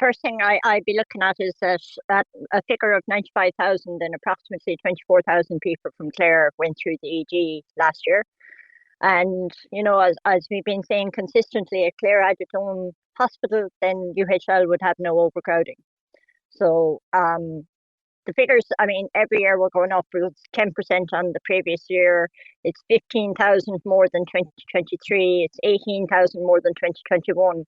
first thing I'd be looking at is that at a figure of 95,000 and approximately 24,000 people from Clare went through the ED last year. And, as we've been saying consistently, if Clare had its own hospital, then UHL would have no overcrowding. So the figures, I mean, every year we're going up. It's 10% on the previous year. It's 15,000 more than 2023. It's 18,000 more than 2021.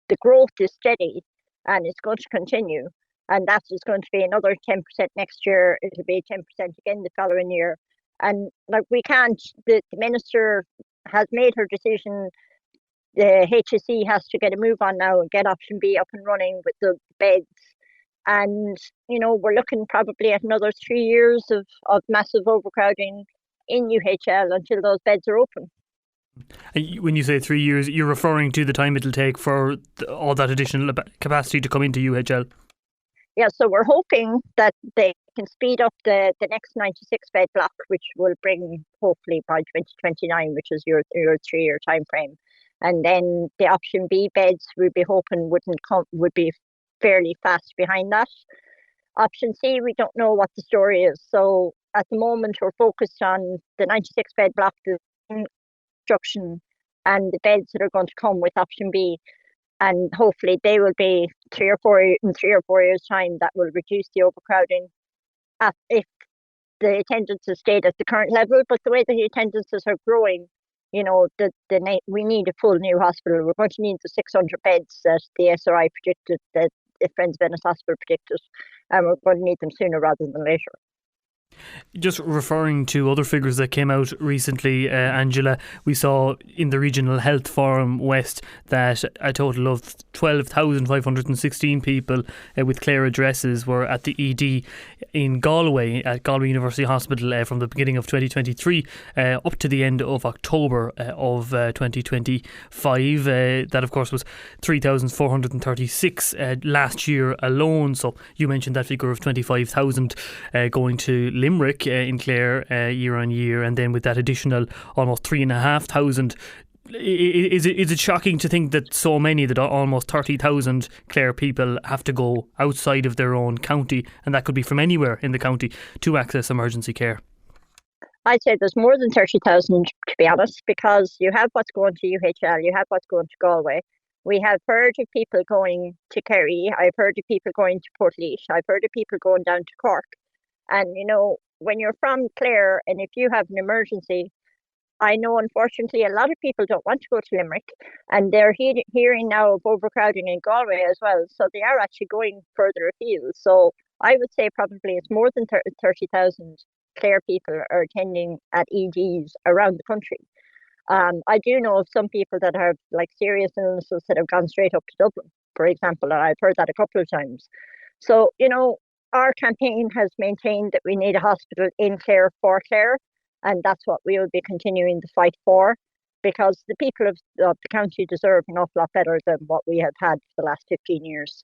The growth is steady and it's going to continue. And that is going to be another 10% next year. It'll be 10% again the following year. And we can't, the minister has made her decision. The HSE has to get a move on now and get option B up and running with the beds. And, we're looking probably at another 3 years of massive overcrowding in UHL until those beds are open. When you say 3 years, you're referring to the time it'll take for all that additional capacity to come into UHL? Yeah, so we're hoping that they can speed up the next 96-bed block, which will bring hopefully by 2029, which is your 3-year time frame. And then the option B beds we'd be hoping would be fairly fast behind that. Option C, we don't know what the story is. So at the moment, we're focused on the 96-bed block, the construction, and the beds that are going to come with option B. And hopefully they will be in 3 or 4 years' time. That will reduce the overcrowding if the attendances stayed at the current level. But the way the attendances are growing, we need a full new hospital. We're going to need the 600 beds that the SRI predicted, that the Friends of Ennis Hospital predicted, and we're going to need them sooner rather than later. Just referring to other figures that came out recently, Angela, we saw in the Regional Health Forum West that a total of 12,516 people with Clare addresses were at the ED in Galway, at Galway University Hospital from the beginning of 2023 up to the end of October of 2025. That, of course, was 3,436 last year alone. So you mentioned that figure of 25,000 going to Limerick in Clare year on year, and then with that additional almost 3,500. Is it shocking to think that so many, that almost 30,000 Clare people have to go outside of their own county, and that could be from anywhere in the county, to access emergency care? I'd say there's more than 30,000, to be honest, because you have what's going to UHL, you have what's going to Galway. We have heard of people going to Kerry. I've heard of people going to Portlaoise. I've heard of people going down to Cork. And, when you're from Clare and if you have an emergency, I know unfortunately a lot of people don't want to go to Limerick, and they're hearing now of overcrowding in Galway as well. So they are actually going further afield. So I would say probably it's more than 30,000 Clare people are attending at EDs around the country. I do know of some people that have serious illnesses that have gone straight up to Dublin, for example, and I've heard that a couple of times. So, our campaign has maintained that we need a hospital in Clare for Clare, and that's what we will be continuing the fight for, because the people of the county deserve an awful lot better than what we have had for the last 15 years.